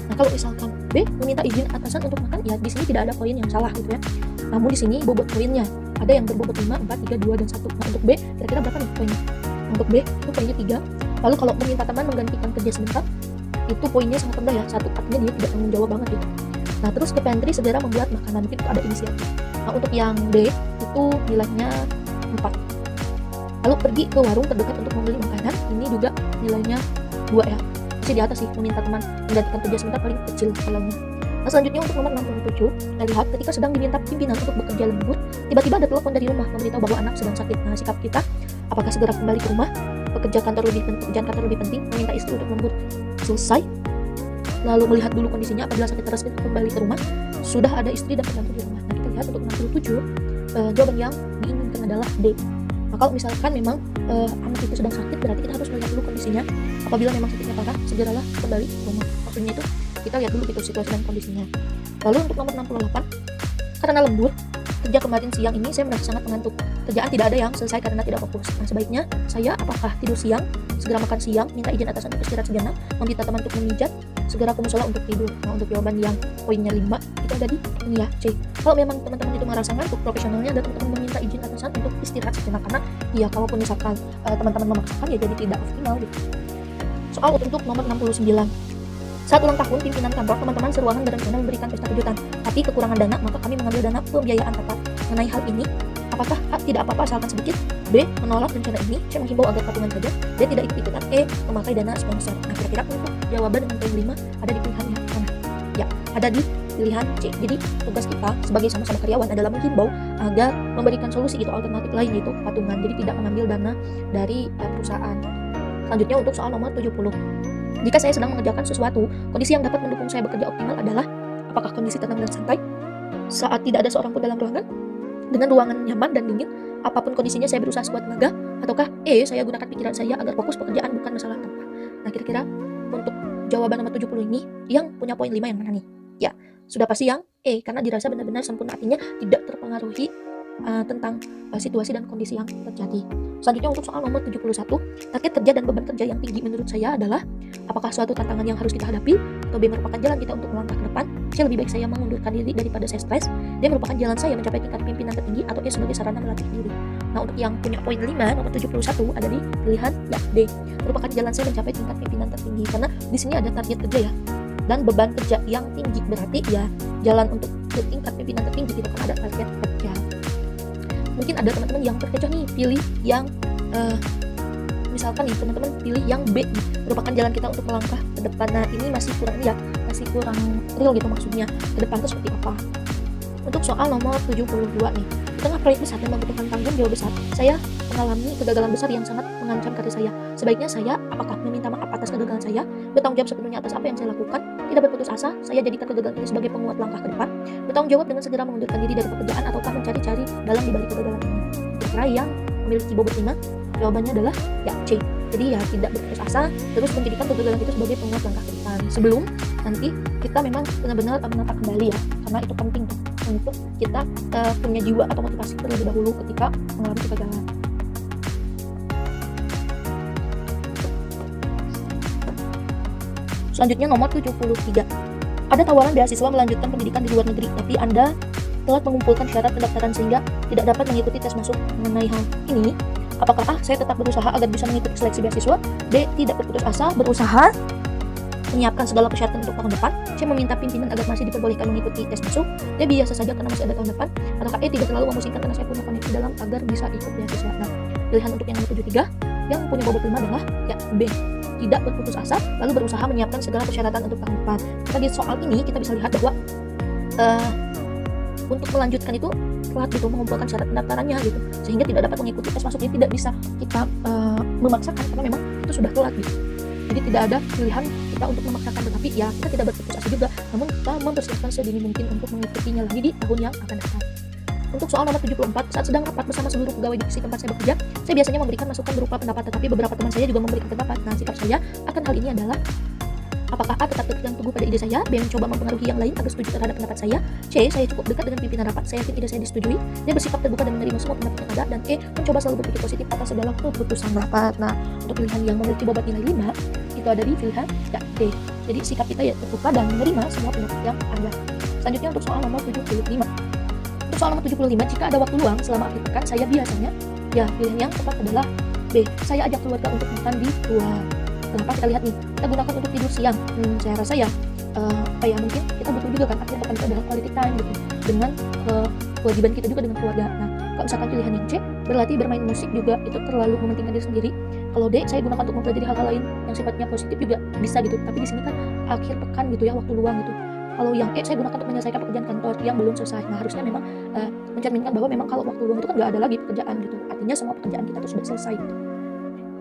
Nah, kalau misalkan B, meminta izin atasan untuk makan, ya di sini tidak ada poin yang salah gitu ya. Namun di sini bobot poinnya ada yang berbobot 5, 4, 3, 2, dan 1. Nah, untuk B kira-kira berapa nih poinnya? Untuk B itu poinnya 3. Lalu kalau meminta teman menggantikan kerja sebentar, itu poinnya sangat rendah ya, 1. Artinya dia tidak tanggung jawab banget gitu. Nah, terus ke pantry segera membuat makanan, itu ada inisiatif. Nah, untuk yang D itu nilainya 4. Lalu pergi ke warung terdekat untuk membeli makanan, ini juga nilainya 2 ya. Masih di atas sih, meminta teman menggantikan kerja sebentar paling kecil nilainya. Nah, selanjutnya untuk nomor 67, kita lihat ketika sedang diminta pimpinan untuk bekerja lembur, tiba-tiba ada telepon dari rumah memberitahu bahwa anak sedang sakit. Nah, sikap kita, apakah segera kembali ke rumah, pekerjaan kantor lebih penting, meminta istri untuk lembur selesai, lalu melihat dulu kondisinya, apabila sakit terus kita kembali ke rumah, sudah ada istri dan pembantu di rumah. Nah, kita lihat untuk 67, jawaban yang diinginkan adalah D. Nah, kalau misalkan memang anak itu sedang sakit, berarti kita harus melihat dulu kondisinya. Apabila memang sakitnya parah, segeralah kembali ke rumah. Maksudnya itu kita lihat dulu gitu situasi dan kondisinya. Lalu untuk nomor 68, karena lembur, kerja kemarin siang ini saya merasa sangat mengantuk. Kerjaan tidak ada yang selesai karena tidak fokus. Nah, sebaiknya saya apakah tidur siang, segera makan siang, minta izin atasan untuk istirahat sejenak, meminta teman untuk memijat, segera ke musola untuk tidur. Nah, untuk jawaban yang poinnya 5 itu ada di ini ya, C. Kalau memang teman-teman itu merasa ngantuk, profesionalnya adalah teman-teman meminta izin atasan untuk istirahat sejenak, karena ya kalaupun misalkan teman-teman memaksakan ya jadi tidak optimal gitu. Soal untuk nomor 69. Saat ulang tahun pimpinan kantor, teman-teman seruangan berencana memberikan pesta kejutan, tapi kekurangan dana, maka kami mengambil dana pembiayaan tetap. Mengenai hal ini, apakah A. tidak apa-apa asalkan sedikit, B. menolak rencana ini, C. menghimbau agar patungan saja, D. tidak ikut-ikutan, E. memakai dana sponsor. Nah, kira-kira untuk jawaban dengan poin 5 ada di pilihan yang mana? Ya, ada di pilihan C. Jadi tugas kita sebagai sama-sama karyawan adalah menghimbau agar memberikan solusi gitu, alternatif lain, yaitu patungan. Jadi tidak mengambil dana dari perusahaan. Selanjutnya untuk soal nomor 70. Jika saya sedang mengerjakan sesuatu, kondisi yang dapat mendukung saya bekerja optimal adalah apakah kondisi tenang dan santai saat tidak ada seorang pun dalam ruangan, dengan ruangan nyaman dan dingin, apapun kondisinya saya berusaha sekuat tenaga, ataukah E. saya gunakan pikiran saya agar fokus pekerjaan bukan masalah tempat. Nah, kira-kira untuk jawaban nomor 70 ini yang punya poin 5 yang mana nih? Ya, sudah pasti yang E, karena dirasa benar-benar sempurna, artinya tidak terpengaruhi tentang situasi dan kondisi yang terjadi. Selanjutnya untuk soal nomor 71, target kerja dan beban kerja yang tinggi menurut saya adalah apakah suatu tantangan yang harus kita hadapi, atau B. merupakan jalan kita untuk melangkah ke depan, C. lebih baik saya mengundurkan diri daripada saya stres, D. merupakan jalan saya mencapai tingkat pimpinan tertinggi, atau E. sebagai sarana melatih diri. Nah, untuk yang punya poin 5 nomor 71 ada di pilihan ya D. merupakan jalan saya mencapai tingkat pimpinan tertinggi, karena di sini ada target kerja ya dan beban kerja yang tinggi, berarti ya jalan untuk ke tingkat pimpinan tertinggi tidak akan ada target kerja. Mungkin ada teman-teman yang terkecoh nih, pilih yang misalkan nih teman-teman pilih yang B nih, merupakan jalan kita untuk melangkah ke depan. Nah, ini masih kurang real gitu, maksudnya ke depan itu seperti apa. Untuk soal nomor 72 nih, di tengah proyek besar dan membutuhkan tanggung jawab besar, saya mengalami kegagalan besar yang sangat mengancam karir saya. Sebaiknya saya apakah meminta maaf atas kegagalan saya, bertanggung jawab sepenuhnya atas apa yang saya lakukan, tidak berputus asa, saya jadikan kegagalan ini sebagai penguat langkah ke depan, bertanggung jawab dengan segera mengundurkan diri dari pekerjaan, ataukah mencari-cari dalam dibalik kegagalan ini. Kira-kira yang memiliki bobot 5, jawabannya adalah ya C. Jadi ya tidak berputus asa, terus menjadikan kegagalan itu sebagai penguat langkah ke depan. Sebelum nanti kita memang benar-benar menata kembali ya, karena itu penting tuh untuk kita punya jiwa atau motivasi terlebih dahulu ketika mengalami kegagalan. Selanjutnya nomor 73. Ada tawaran beasiswa melanjutkan pendidikan di luar negeri, tapi Anda telah mengumpulkan syarat pendaftaran sehingga tidak dapat mengikuti tes masuk. Mengenai hal ini, apakah A. saya tetap berusaha agar bisa mengikuti seleksi beasiswa, B. tidak berputus asa, berusaha menyiapkan segala persyaratan untuk tahun depan, C. meminta pimpinan agar masih diperbolehkan mengikuti tes masuk, D. biasa saja karena masih ada tahun depan, ataukah E. tidak terlalu memusingkan karena saya punya koneksi dalam agar bisa ikut beasiswa. Nah, pilihan untuk yang nomor 73 yang punya bobot 5 adalah ya B. tidak berputus asa, lalu berusaha menyiapkan segala persyaratan untuk tahun depan. Karena di soal ini kita bisa lihat bahwa untuk melanjutkan itu telat gitu, mengumpulkan syarat pendaftarannya gitu, sehingga tidak dapat mengikuti tes masuknya, tidak bisa kita memaksakan karena memang itu sudah telat gitu. Jadi tidak ada pilihan kita untuk memaksakan, tetapi ya kita tidak berputus asa juga, namun kita mempersiapkan sedini mungkin untuk mengikutinya lagi di tahun yang akan datang. Untuk soal nomor 74, saat sedang rapat bersama seluruh pegawai divisi tempat saya bekerja, saya biasanya memberikan masukan berupa pendapat, tetapi beberapa teman saya juga memberikan pendapat. Nah, sikap saya akan hal ini adalah apakah A. tetap berpegang teguh pada ide saya, B. mencoba mempengaruhi yang lain agar setuju terhadap pendapat saya, C. saya cukup dekat dengan pimpinan rapat, saya yakin ide saya disetujui, D. bersikap terbuka dan menerima semua pendapat yang ada, dan E. mencoba selalu berpikir positif atas segala keputusan rapat. Nah, untuk pilihan yang memiliki bobot nilai 5 itu ada di pilihan ya D. Jadi sikap kita ya terbuka dan menerima semua pendapat yang ada. Selanjutnya untuk soal nomor 75. Untuk soal nomor 75, jika ada waktu luang selama akhir pekan, saya biasanya ya pilihan yang tepat adalah B. saya ajak keluarga untuk makan di luar. Kenapa? Kita lihat nih, kita gunakan untuk tidur siang. Saya rasa ya mungkin kita butuh juga kan akhir pekan itu adalah quality time gitu, dengan kewajiban kita juga dengan keluarga. Nah, kalau misalkan pilihan yang C, berlatih bermain musik juga itu terlalu mementingkan diri sendiri. Kalau D, saya gunakan untuk mempelajari hal-hal lain yang sifatnya positif juga bisa gitu. Tapi di sini kan akhir pekan gitu ya, waktu luang gitu. Kalau yang E, saya gunakan untuk menyelesaikan pekerjaan kantor yang belum selesai. Nah, harusnya memang mencerminkan bahwa memang kalau waktu luang itu kan nggak ada lagi pekerjaan gitu. Artinya semua pekerjaan kita tuh sudah selesai gitu.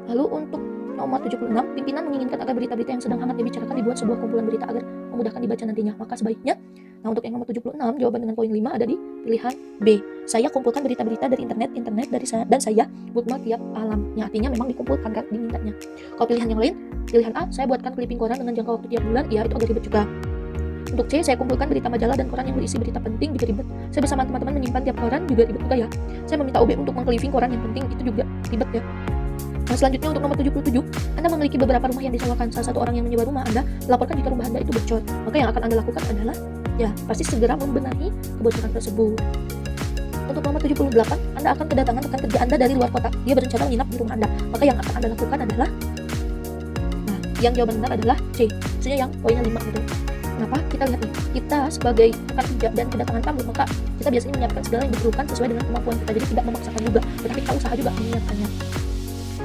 Lalu untuk nomor 76, pimpinan menginginkan agar berita-berita yang sedang hangat dibicarakan dibuat sebuah kumpulan berita agar memudahkan dibaca nantinya. Maka sebaiknya, nah untuk yang nomor 76, jawaban dengan poin 5 ada di pilihan B. Saya kumpulkan berita-berita dari internet dari saya, dan saya bookmark tiap alamnya. Artinya memang dikumpulkan kan dimintanya. Kalau pilihan yang lain, pilihan A, saya buatkan clipping koran dengan jangka waktu tiap bulan, ya itu agak ribet juga. Untuk C, saya kumpulkan berita majalah dan koran yang berisi berita penting juga ribet. Saya bersama teman-teman menyimpan tiap koran juga ribet juga ya. Saya meminta OB untuk mengcleaving koran yang penting itu juga ribet ya. Nah, selanjutnya untuk nomor 77, Anda memiliki beberapa rumah yang disewakan. Salah satu orang yang menyewa rumah Anda laporkan jika rumah Anda itu bocor. Maka yang akan Anda lakukan adalah ya pasti segera membenahi kebocoran tersebut. Untuk nomor 78, Anda akan kedatangan rekan kerja Anda dari luar kota. Dia berencana menginap di rumah Anda. Maka yang akan Anda lakukan adalah yang jawaban benar adalah C. Maksudnya yang poinnya 5 gitu. Kenapa? Kita lihat nih. Kita sebagai rekan kerja dan kedatangan tamu, maka kita biasanya menyiapkan segala yang diperlukan sesuai dengan kemampuan kita. Jadi tidak memaksakan juga, tetapi kita usaha juga menyiapkannya.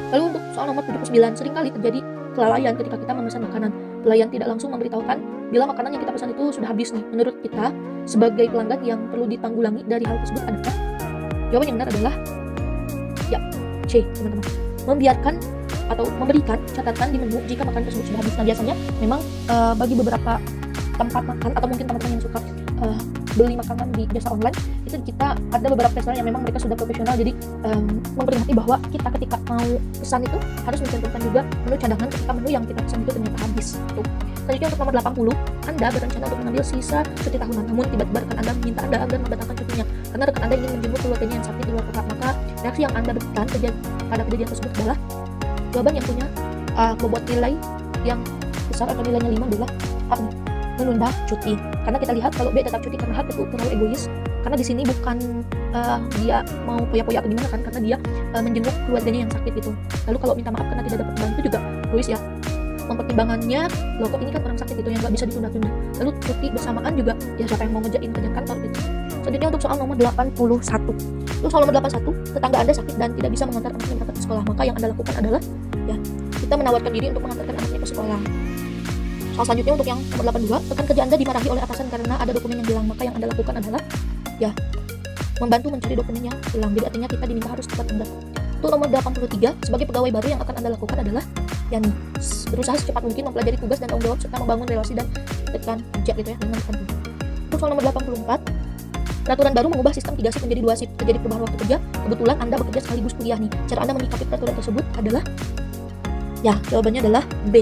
Lalu untuk soal nomor 79, seringkali terjadi kelalaian ketika kita memesan makanan. Pelayan tidak langsung memberitahukan bila makanan yang kita pesan itu sudah habis nih. Menurut kita, sebagai pelanggan yang perlu ditanggulangi dari hal tersebut adalah jawaban yang benar adalah ya, C, teman-teman. Membiarkan atau memberikan catatan di menu jika makanan tersebut sudah habis. Nah, biasanya memang bagi beberapa tempat makan atau mungkin teman-teman yang suka beli makanan di jasa online, itu kita ada beberapa restoran yang memang mereka sudah profesional, jadi memperingati bahwa kita ketika mau pesan itu harus mencantumkan juga menu cadangan ketika menu yang kita pesan itu ternyata habis gitu. Selanjutnya untuk nomor 80, Anda berencana untuk mengambil sisa cuti tahunan, namun tiba-tiba rekan Anda meminta Anda agar membatalkan cutinya karena rekan Anda ingin menjemput keluarganya yang sakit di luar kota. Maka reaksi yang Anda berikan pada kejadian tersebut adalah jawaban yang punya bobot nilai yang besar atau nilainya 5 adalah A, menunda cuti. Karena kita lihat kalau B tetap cuti karena hal itu terlalu egois. Karena di sini bukan dia mau poya-poya atau gimana kan, karena dia menjenguk keluarganya yang sakit gitu. Lalu kalau minta maaf karena tidak dapat bantu juga egois ya. Mempertimbangannya, loh kok ini kan orang sakit gitu yang nggak bisa ditunda-tunda. Lalu cuti bersamaan juga, ya siapa yang mau ngerjain kerjaan kantor gitu. Selanjutnya untuk soal nomor 81. Untuk soal nomor 81, tetangga Anda sakit dan tidak bisa mengantar anaknya berangkat ke sekolah. Maka yang Anda lakukan adalah ya kita menawarkan diri untuk mengantarkan anaknya ke sekolah. Soal selanjutnya untuk yang nomor 82, rekan kerja Anda dimarahi oleh atasan karena ada dokumen yang hilang. Maka yang Anda lakukan adalah ya membantu mencari dokumen yang hilang. Jadi artinya kita diminta harus cepat tindak. Untuk nomor 83, sebagai pegawai baru yang akan Anda lakukan adalah ya nih, berusaha secepat mungkin mempelajari tugas dan tanggung jawab serta membangun relasi dan rekan kerja gitu ya dengan rekan. Untuk soal nomor 84, peraturan baru mengubah sistem 3 shift menjadi 2 shift, terjadi perubahan waktu kerja. Kebetulan Anda bekerja sekaligus kuliah nih. Cara Anda menyikapi peraturan tersebut adalah ya, jawabannya adalah B.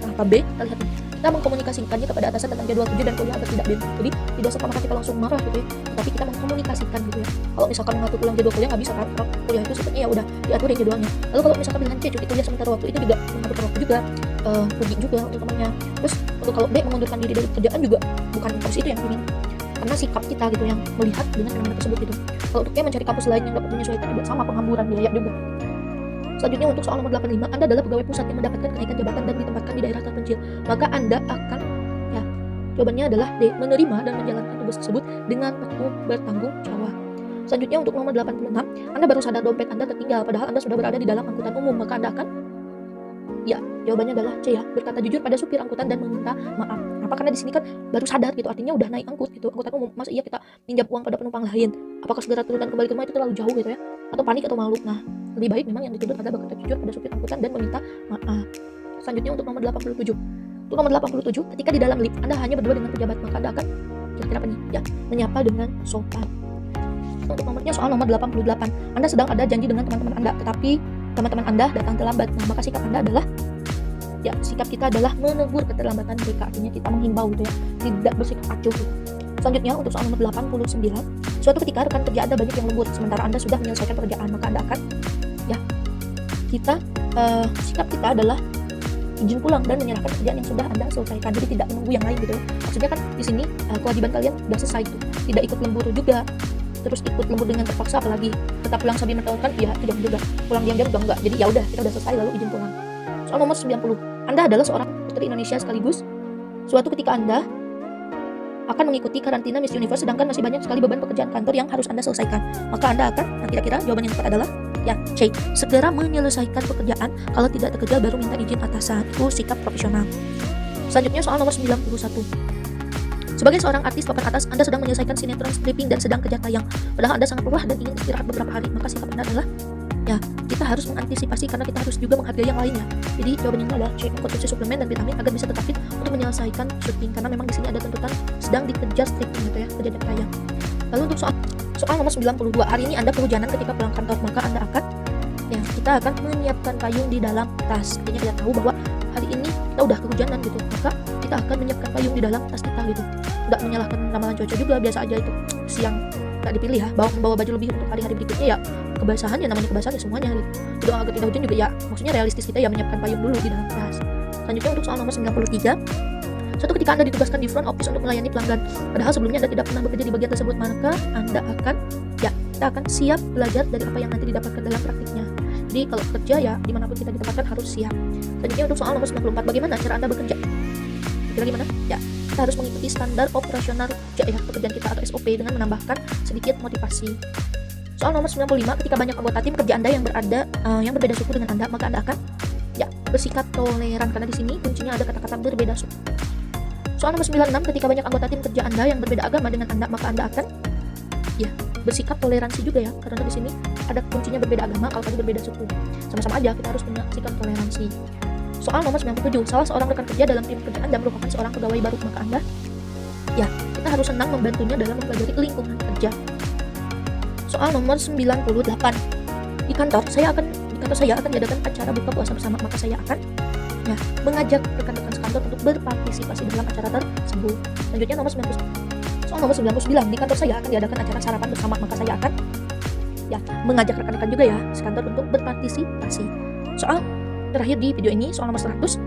Kenapa B? Kita lihat nih. Kita mengkomunikasikannya kepada atasan tentang jadwal kerja dan kuliah agar tidak beda. Jadi tidak serta-merta kita langsung marah gitu ya, tapi kita mengkomunikasikan gitu ya. Kalau misalkan mengatur ulang jadwal kuliah nggak bisa kan, kuliah itu sepertinya ya udah diaturin jadwalnya. Lalu kalau misalkan pilihan C, cuti kuliah sementara waktu, itu juga mengatur waktu juga, rugi juga untuk temannya. Terus untuk kalau B, mengundurkan diri dari pekerjaan juga bukan harus itu yang pilih, karena sikap kita gitu yang melihat dengan fenomena tersebut gitu. Kalau untuk C, mencari kampus lain yang dapat menyesuaikan juga sama, penghamburan biaya juga. Selanjutnya untuk soal nomor 85, Anda adalah pegawai pusat yang mendapatkan kenaikan jabatan dan ditempatkan di daerah terpencil. Maka Anda akan ya, jawabannya adalah D, menerima dan menjalankan tugas tersebut dengan penuh bertanggung jawab. Selanjutnya untuk nomor 86, Anda baru sadar dompet Anda tertinggal padahal Anda sudah berada di dalam angkutan umum. Maka Anda akan ya, jawabannya adalah C ya, berkata jujur pada supir angkutan dan meminta maaf. Apa? Karena di sini kan baru sadar gitu, artinya udah naik angkut gitu, angkutan umum. Masa iya kita pinjam uang pada penumpang lain? Apakah segera turun dan kembali ke rumah itu terlalu jauh gitu ya? Atau panik atau malu? Nah, lebih baik memang yang dituntut adalah berkata jujur pada supir angkutan dan meminta maaf. Selanjutnya untuk nomor 87. Untuk nomor 87, ketika di dalam lift Anda hanya berdua dengan pejabat, maka Anda akan kira-kira apa nih? Ya, menyapa dengan sopan. Untuk nomornya soal nomor 88, Anda sedang ada janji dengan teman-teman Anda, tetapi teman-teman Anda datang terlambat. Nah, maka sikap Anda adalah ya, sikap kita adalah menegur keterlambatan mereka, artinya kita menghimbau gitu ya, tidak bersikap acuh gitu. Selanjutnya untuk soal nomor 89, suatu ketika rekan kerja Anda banyak yang lembur sementara Anda sudah menyelesaikan pekerjaan, maka Anda akan ya, sikap kita adalah izin pulang dan menyerahkan pekerjaan yang sudah Anda selesaikan. Jadi tidak menunggu yang lain gitu. Maksudnya kan di sini kewajiban kalian sudah selesai gitu. Tidak ikut lembur juga. Terus ikut lembur dengan terpaksa apalagi. Tetap pulang sambil menemukan, ya tidak juga. Pulang diam-diam juga enggak. Jadi ya udah, kita udah selesai lalu izin pulang. Soal nomor 90. Anda adalah seorang putri Indonesia sekaligus suatu ketika Anda akan mengikuti karantina Miss Universe sedangkan masih banyak sekali beban pekerjaan kantor yang harus Anda selesaikan. Maka Anda akan, nah kira-kira jawaban yang tepat adalah ya, C, segera menyelesaikan pekerjaan. Kalau tidak terkejar baru minta izin atasan. Itu sikap profesional. Selanjutnya soal nomor 91. Sebagai seorang artis papan atas, Anda sedang menyelesaikan sinetron stripping dan sedang kejar tayang. Padahal Anda sangat lelah dan ingin istirahat beberapa hari. Maka sikap Anda adalah ya, kita harus mengantisipasi karena kita harus juga menghargai yang lainnya. Jadi jawabannya adalah C, mengkonsumsi suplemen dan vitamin agar bisa tetap fit untuk menyelesaikan syuting, karena memang di sini ada tuntutan sedang dikejar stripping gitu ya, kejar tayang. Lalu untuk soal nomor 92, hari ini Anda kehujanan ketika pulang kantor, maka Anda akan ya, kita akan menyiapkan payung di dalam tas. Artinya kita tahu bahwa hari ini kita udah kehujanan gitu, maka kita akan menyiapkan payung di dalam tas kita gitu. Nggak menyalahkan ramalan cuaca juga, biasa aja itu siang nggak dipilih ya, membawa baju lebih untuk hari-hari berikutnya ya, kebasahan ya, namanya kebasahan ya semuanya gitu. Udah agak tidak hujan juga ya, maksudnya realistis kita ya menyiapkan payung dulu di dalam tas. Selanjutnya untuk soal nomor 93, suatu ketika Anda ditugaskan di front office untuk melayani pelanggan, padahal sebelumnya Anda tidak pernah bekerja di bagian tersebut, maka kita akan siap belajar dari apa yang nanti didapatkan dalam praktiknya. Jadi kalau kerja ya dimanapun kita ditempatkan harus siap. Selanjutnya untuk soal nomor 94, bagaimana cara Anda bekerja? Kira gimana? Ya, kita harus mengikuti standar operasional kerja ya, pekerjaan kita atau SOP dengan menambahkan sedikit motivasi. Soal nomor 95, ketika banyak anggota tim kerja Anda yang berbeda suku dengan Anda, maka Anda akan bersikap toleran, karena di sini kuncinya ada kata-kata berbeda suku. Soal nomor 96, ketika banyak anggota tim kerja Anda yang berbeda agama dengan Anda, maka Anda akan bersikap toleransi juga ya, karena di sini ada kuncinya berbeda agama, kalau tadi berbeda suku. Sama-sama aja kita harus punya sikap toleransi. Soal nomor 97, salah seorang rekan kerja dalam tim kerja Anda merupakan seorang pegawai baru, maka Anda kita harus senang membantunya dalam mempelajari lingkungan kerja. Soal nomor 98, di kantor saya akan diadakan acara buka puasa bersama, maka saya akan mengajak rekan-rekan sekantor untuk berpartisipasi dalam acara tersebut. Selanjutnya nomor 99. Soal nomor 99, di kantor saya akan diadakan acara sarapan bersama, maka saya akan mengajak rekan-rekan juga ya sekantor untuk berpartisipasi. Soal terakhir di video ini, soal nomor 100,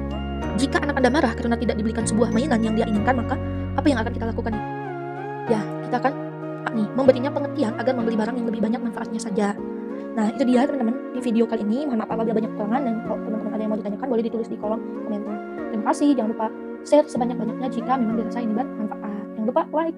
jika anak Anda marah karena tidak dibelikan sebuah mainan yang dia inginkan, maka apa yang akan kita lakukan nih? Kita akan memberinya pengertian agar membeli barang yang lebih banyak manfaatnya saja. Nah, itu dia teman-teman di video kali ini. Mohon maaf apabila banyak kekurangan, dan kalau teman-teman ada yang mau ditanyakan boleh ditulis di kolom komentar. Terima kasih, jangan lupa share sebanyak-banyaknya jika memang dirasa ini bermanfaat. Jangan lupa like.